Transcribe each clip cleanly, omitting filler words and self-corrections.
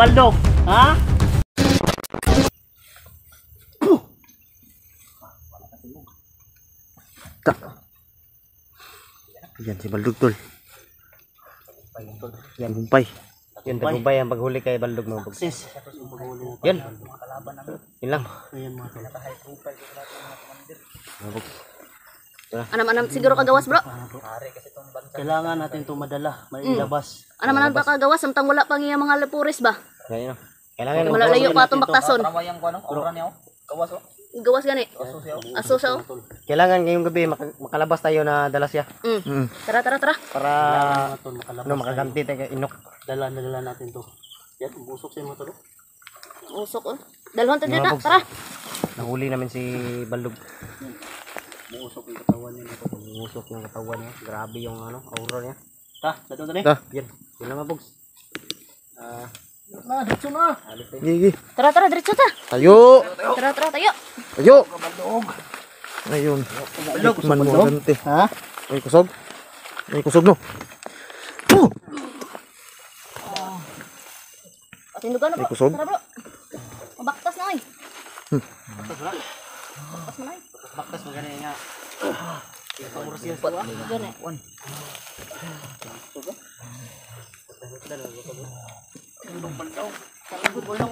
baldog. Ha? Yan si baldog tol. Yan humpay. Yan tagumpay ang paghuli kay baldog mga bug. Sis. Yan. Yun lang. Ayan mga tol. Mga bug. Anam-anam siguro kagawas bro. Kailangan natin ito madala. Mailabas. Anam-anam pa kagawas samtang wala pang iya mga lepuris ba. Yan. Kailangan ng Malalayo pa itong baktason. Trawayang ko ano? Aura niya oh. Kawas oh. Gawas gani. Aso siya oh. kailangan ngayong gabi makalabas tayo na dala siya. Tara. Para Makalabas. makaganti tayo kay inok. Dala natin to. Yan, busok sa mo to. Usok oh. Dalhon to dito Mga na. bogs. Tara. Nahuli namin si baldog. Busok yung katawan niya nito. Musok yung katawan niya. Grabe yung aura niya. Ta, dato to ni. Yan. Yun lang mga bogs. Na, dito na. Gigi. Tara diretso ta. Tayo. Tara tayo. Tayo. Ayun. Man mo ganti. Ha? Ay kusog. Ay kusog no. Tindugan na Ay bro. kusog. Tara bro. Mabaktas na oy. Baktas mo ganyan nga. Gani.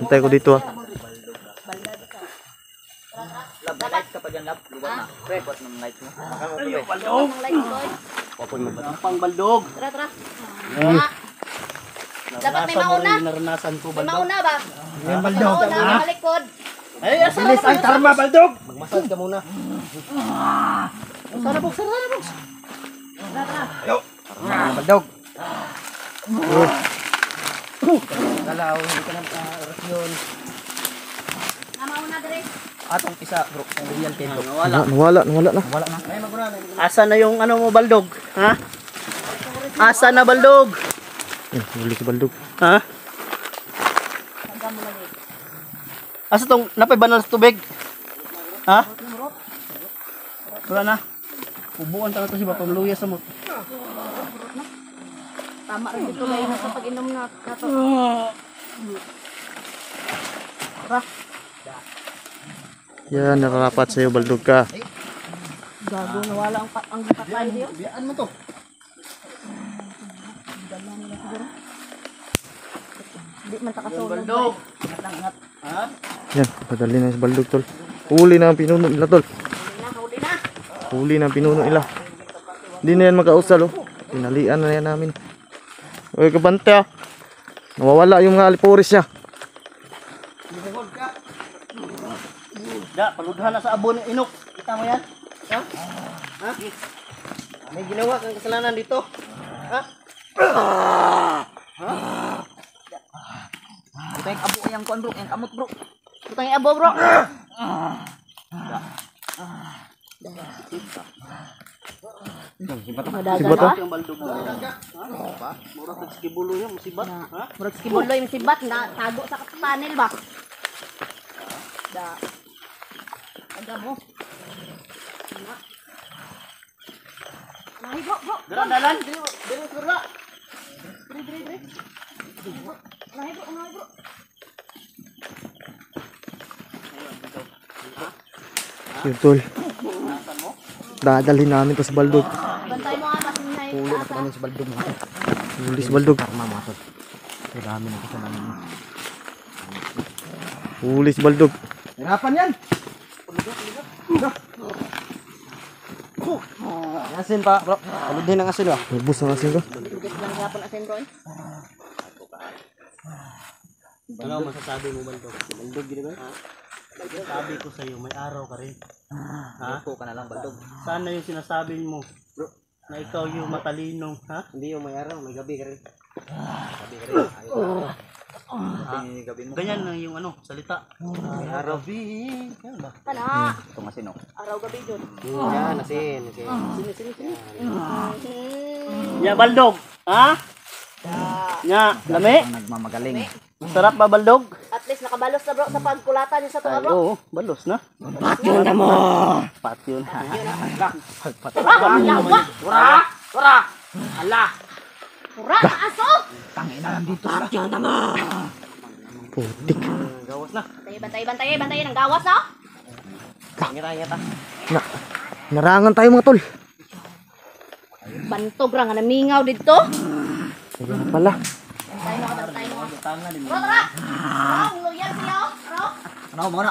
Hintay ko dito ah. Lab, light ka pa dyan lab. Luwag na. Bukas ng light mo. Ang light boy. Pang baldog. Tara. Dapat may mauna. Naranasan ko May baldog. mauna ba? May mauna sa malikod. Ay, bilis ay tarma baldog. Magmasad ka muna. Sana box. Baldog. Dalaw, hindi ka na orasyon. Mauna dire. Atong isa bro. Ang tento. Nawala. Nawala na. Asa na yung ano mo baldog? Ha? Asa na baldog? Huli si baldog. Ha? Asa tong napay banal sa tubig? Ha? Wala na. Ubuan ta to si Bapang Luya sa mo. Tama rin dito lay na sa pag-inom na kato. Yan, nakarapat sa'yo baldog ka. Gago nawala ang patay diyo. Biyaan mo to. Di man ta kasulog. Baldog. Ha? Yan, padali na si baldog tol. Huli na ang pinuno nila tol. Huli na. Huli na ang pinuno nila. Hindi na yan magkausal oh. Pinalian na yan namin. Uy, kabante ah. Nawawala yung mga aliporis niya. Da, paludhan na sa abo ni Inok. Kita mo yan? Ha? Ha? May ginawa kang kasalanan dito. Ha? Ito yung abo yung kuan bro. Yung kamot bro. Butang abo bro. Sibat Madagan ah. ba? Yung baldog mo. Ha? Murag nagsikibulo yan, musibat. Ha? Murag skibuloy yung sibat na tago sa panel ba? Da. Aga mo. Nahi bro. Dara dalan, dili sura. Dire. Nahi bro. Yun tol. Dadalhin namin to sa baldog. Bantay mo nga kasi nahi. Huli na namin si baldog. Huli si baldog. Marami na kasalanan mo. Huli si baldog. Hirapan yan. Asin pa bro. Paludhin ang asin ba? Ubus ang asin ko. Bigas lang yapon asin bro. Ano masasabi mo baldog? Baldog gini ba? Sabi ko sa iyo, may araw ka rin. Ha? Upo ka na lang baldog. Sana yung sinasabi mo, bro, na ikaw yung matalino, ha? Hindi yung may araw, may gabi ka rin. Sabi ka rin. Ayaw ka. Yung gabi mo. Ganyan lang yung ano, salita. May araw. Gabi. Yan ba? Kana. Ito nga sino. Araw gabi jud. Yan, asin. Sini. Ya baldog, ha? Ya, lami. Ang nagmamagaling. Sarap ba baldog? At least nakabalos na bro sa pagkulatan niya sa tuwa bro. Oo, balos na. Yun na mo. Patyo na. Ura! Hala! Ura! Aso! Tangina nandito. Yun na mo. Putik. Gawas na. Bantay ng gawas, no? Ingita. Na, narangan tayo mga tol. Bantog ra nga namingaw dito. Ayun pala. Bantay mo. Tama din. Tara. Bro, loyal sila, bro. Ano, muna.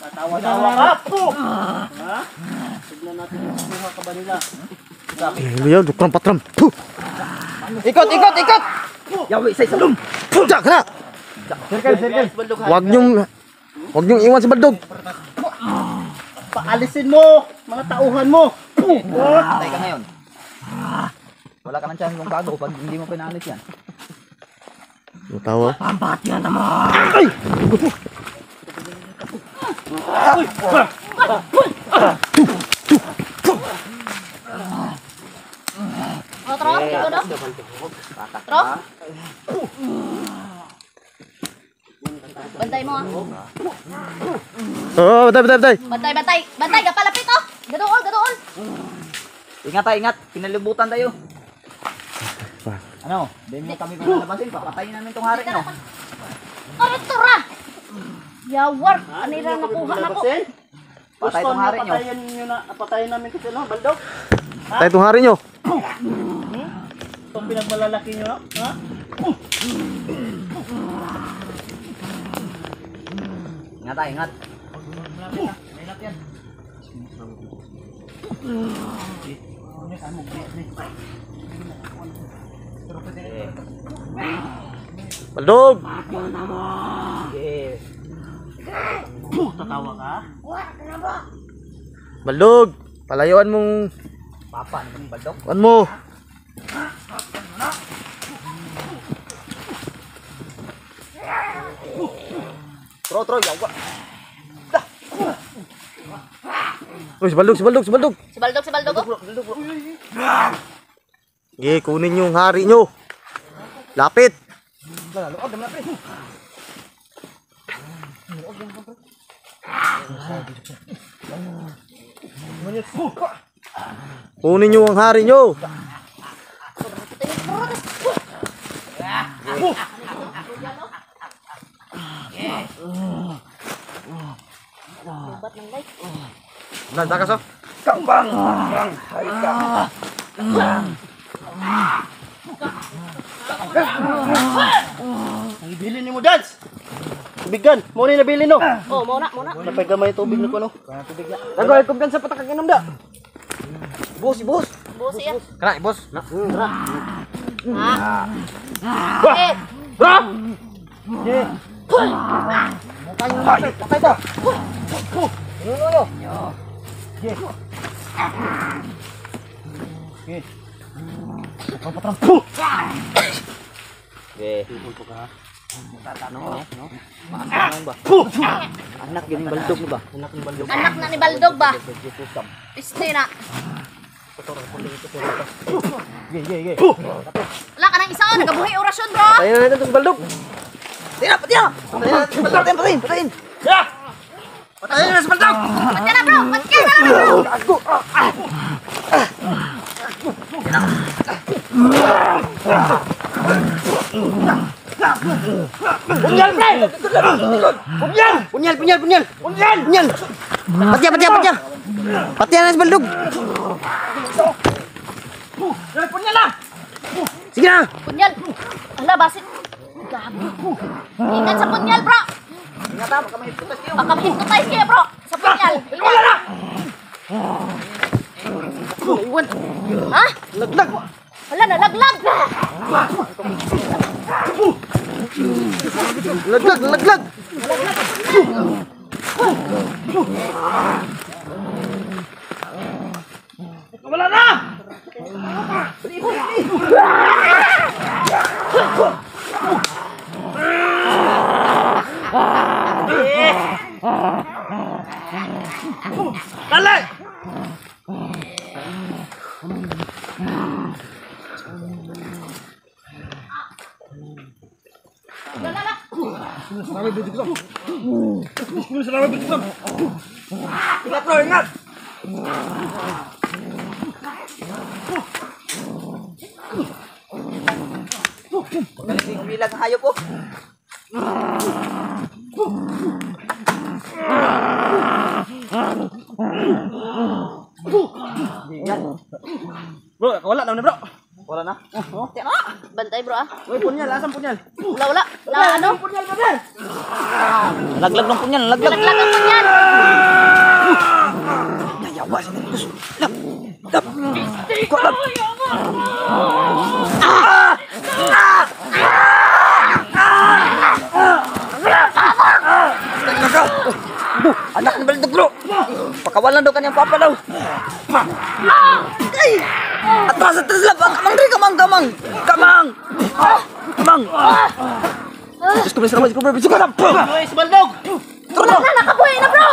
Tawa-tawa ka. Ha? Tignan natin yung kuha ka ba nila. Luyaw, dukrang patram. Puh! Ikot! Yawi, say salum. Puh! Diyan ka na! Circle. Huwag niyong iwan si Baldog. Paalisin mo. Mga tauhan mo. Patay ka ngayon. Wala ka ng chance mong bago pag hindi mo pinalis yan. Tawa. Tro, dito do. Tro. Bantay mo, ah. Oh, batay. Bantay, kapalapit, oh. Gadool. Ingat. Pinalibutan tayo. Ano? Hindi mo kami palalabasin. Papatayin namin tong hari nyo. Ano to ra? Yawar, anira nakuha na ko. Patay tong hari nyo. Patayin namin kasi no, Baldog. Tayo itong hari nyo. Itong pinagmalalaki nyo, no? Ha? Ingat. Baldog! Tatawa ka? Baldog! Palayuan mong... Papa, ano kami baldok? Kuan mo! Tro, yawa. Uy, si Baldog! Si Baldog, oh. Sige, kunin yung hari nyo. Lapit! Kunin nyo ang hari nyo. Lubat ng light. Takas oh. Ang ibili ni mo, Dads! Tubigan! Muna yung nabili, no? Oh, muna. Napay gamay tubig na ko, no? Nagawin kumpiyansa patakag inom da. Bus. Busi yan. Kana, boss. Ha? Eh, Patay to. Anak yun yung baldok mo ba? anak na ni Baldog ba? Piste na. Wala ka ng isa, oh. Nagabuhay orasyon, bro. Tayo na natin itong Baldog. Patayin! Pati na, bro. Pati na, bro. Punyal. Patya na si Baldog. Sige na. Punyal. Ala, basit. Gabi. Ingat sa punyal, bro. Baka mahintutais kayo, bro. Sa punyal. Wala na. Iwan. Ha? Laglag. Wala na, laglag. Laglag. Wala na! Dali! Ingat! Umilag ang hayop po. Bro, wala na bro. Wala na. Bantay bro ah. Uy, punyal, asan punyal? Wala. Na ano? Punyal, brother. Laglag ng punyan, laglag. Naglag ang punyan. Yawa sila. Anak ni Baldog bro. Pakawalan daw kanyang papa daw. Ay! Atras lang. Kamang rin, kamang. Kamang. Diyos ko, Mr. Ramon, Diyos ko, bro. Diyos ko, Uy, si Baldog. Wala na, nakabuhay na bro.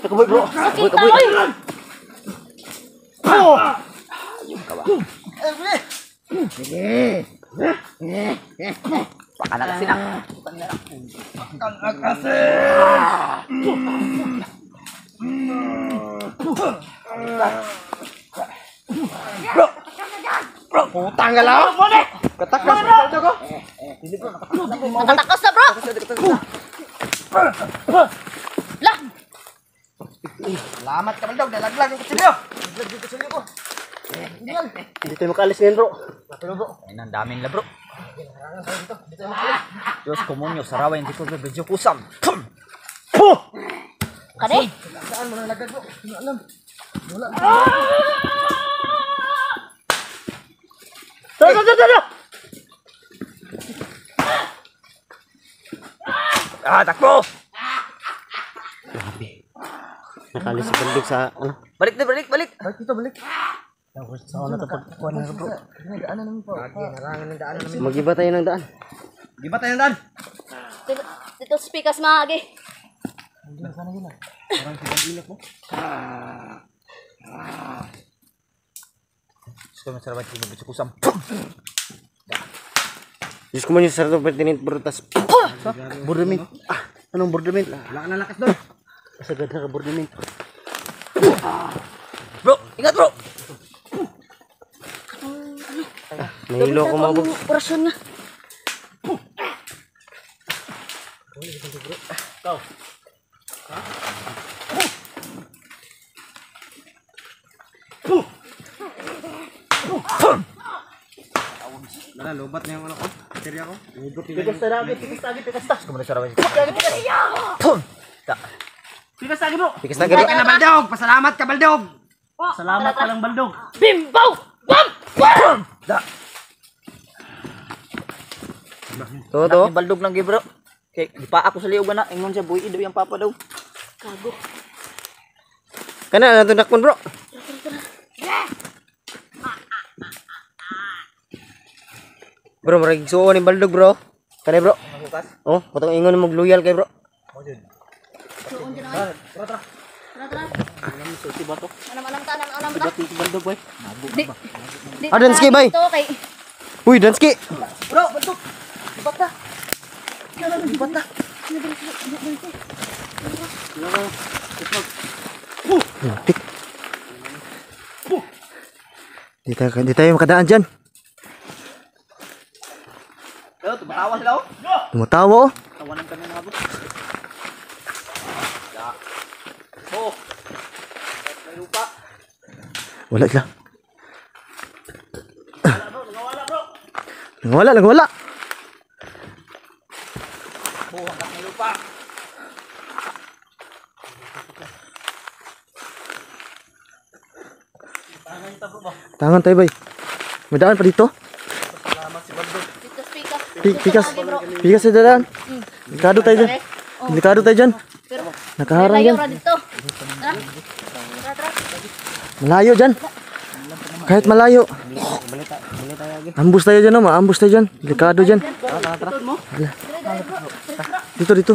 Nakaboy bro. Kita oy. Baka na kasi na. Putang ka lang. Katakas bro. Nakatakas na bro. Lah. Salamat ka Baldog, nalaglag yung kutsilyo. Hindi tayo makaalis ngayon bro. Ayun, ang daming la bro. Diyos komunyo, saraway, hindi ko medyo kusam. Kani? Saan mo nalaglag bro? Hindi alam. Tara! Takbo! Nakalis si Baldog sa ano? Balik. Balik. Saan na ito pagkukuha na bro? Mag-iba tayo ng daan. Dito speakers maagi. Diyos ko, saraway, hindi ko medyo kusam. Diyos ko man yung sarado pertinent bro. Tas burdament. Anong burdament? Wala ka na lakas doon. Sagad na ka burdament. Bro, ingat bro! Nahilo ko mga bro. Orasyon nga. Dala, lobat na yung ano ko. Serya ko. Pikas tagi. Diyos ko, saraway. Pikas tagi bro. Pikas na gano'n. Baldog! Pasalamat ka Baldog! Salamat ka lang Baldog. Bimbaw! Wam! To. Anak ni Baldog lang bro. Kaya di pa ako sa liugan na. Ingon siya, buhay daw yung papa daw. Kago. Kana na ito nakon bro. Bro, marag suo ni Baldog bro. Kani bro. Oh, patong ingon mo loyal kay bro. Suon dyan ay. Tara. Alam ta. Si Baldog boy. Di Ah, Dansky, bay. Ito kay Uy, Dansky. Bro, Baldog. Bata. Tik. Di tayo makadaan dyan. Pero tumatawa sila oh. Tumatawa oh. Tawanan kami mga bro. Oh. May lupa. Wala sila. Nawala bro. Nagwala. Oh, hanggang may lupa. Tangan tayo bay. May daan pa dito. dito speaker. Pikas. Pikas sa daan. Delikado tayo dyan. Delikado tayo dyan. Pero Nakaharang layo dyan. ra dito. Tara. Malayo dyan. Kahit malayo. Ambus tayo dyan, no? Maambus tayo dyan. Delikado dyan. Dito.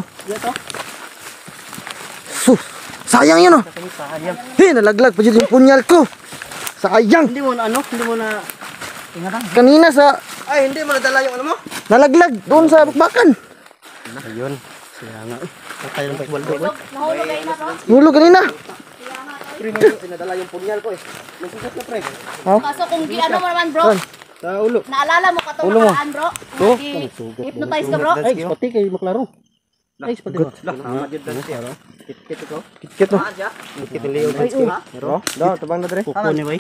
Sus! Sayang yun, oh! Nalaglag pa dyan yung punyal ko. Sayang! Hindi mo na Kanina sa... Ay, hindi mo nadala yung ano mo? Nalaglag doon sa bakbakan. Ayun. Siya nga. Tayo ng Baldog boy. Nahulog kayo na bro. Hulog kanina. Pre, mo pinadala yung punyal ko eh. Nagsusot na pre. Kaso kung ano mo naman bro. Saan? Sa ulo. Naalala mo ka to Ulo mo. nakaraan, bro? Oh. Hypnotize ka, bro? Ay, pati kay maklaro. Ay, pati ba? Tama jud dan siya, ro. Kit ko. Kit no. Kit liyo ba? Ro. Do, tabang na dre. Kuko ni bay.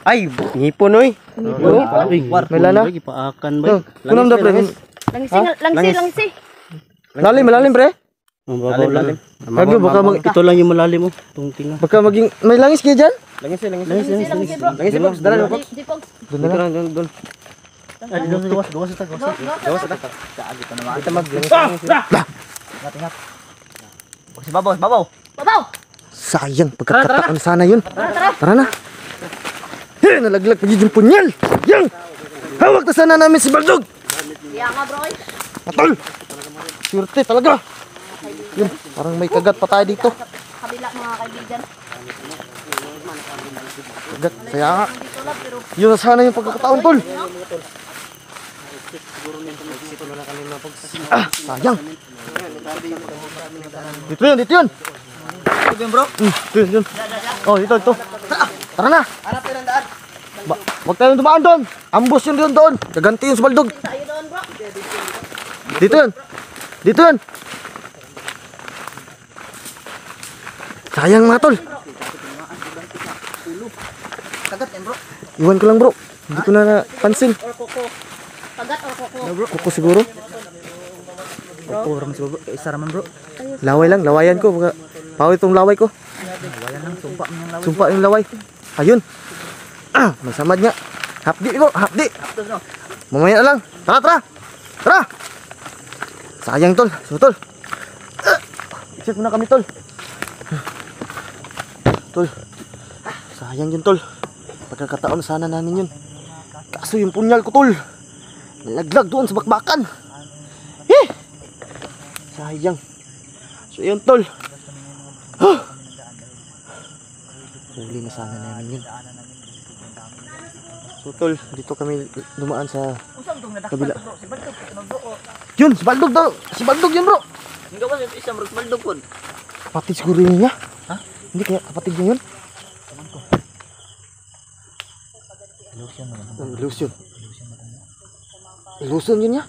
Ay, ngipon oy. May lana. Gipaakan Do, bay. kunam da pre. Langsi. Malalim pre. Ang babaw lalim. Kagi baka mag Ito lang yung malalim mo. Tung tingnan. baka maging may langis kaya diyan. Langsi, bro. Langis box dala no. Di pog. Doon na lang. Doon. Ay, gawas ita. Gawas ita. Kaagi pa naman. Kita mag. Ingat. Si Babaw, Babaw. Babaw. Sayang pagkakataon sana yun. Tara. Tara na. Nalaglag pa yung punyal. Yang. Hawak na sana namin si Baldog. Iya nga, bro. Matol. Swerte talaga. Yun, parang may kagat pa tayo dito. Kabila, mga kaibigan. Kagat, saya nga. Dito lang, pero Yun na sana yung pagkakataon, tol. Sayang. Dito yun, dito yun. Ito yun, bro. Yun. Oh, dito. Tara na. Hanap tayo ng daan. Huwag tayong dumaan doon. Ambush yun doon. Gaganti yun sa Baldog. sa'yo doon, bro. Dito yun. Dito yun. Sayang mga tol. Kagat yan, bro. Iwan ko lang bro. Hindi ko na napansin. Or koko. Pagat or koko. Kuko siguro. Oo, raman siguro. Isa raman, bro. Laway lang. Lawayan ko. Baka pawit itong laway ko. Wayan lang, sumpa mo yung laway. Sumpa yung laway. Ayun. May samad nga. Hapdi bro. Hapdi. Ito, no? Mamaya na lang. Tara. Sayang tol. So tol. Check muna kami tol. Tol. Sayang yun tol. Pagkakataon sana namin yun. Kaso yung punyal ko tol. Nalaglag doon sa bakbakan. Sayang. So yun tol. Huli na sana namin yun. So tol, dito kami dumaan sa kabila. Yun, si Baldog daw. Si Baldog yun bro. Hindi ka ba isang bro, baldog po. Kapatid siguro yun niya. Ha? Hindi kaya kapatid niya yun? Illusion. Illusion yun niya?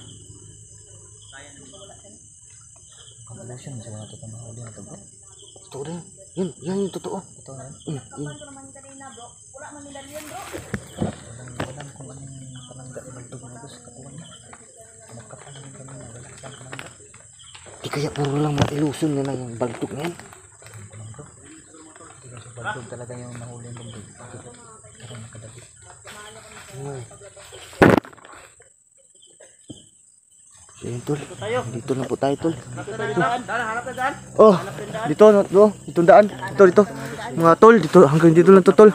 Illusion, masaya na ito pa mahuli na ito, bro. Totoo rin. Yun yung totoo. Ito na yun. Yun. Walang kung anong panangga ni baldog na boss. Kapuan niya. Nagkapalan kami na walang siyang panangga. Di kaya puro lang mga illusion niya na yung Baldog na yan. Si baldog talaga yung nahuli ng baldog. Pero nakadabi. So yun tol. Dito na po tayo tol. Hanap na daan. Oh, dito ang daan. Dito. Mga tol, dito hanggang dito lang to tol.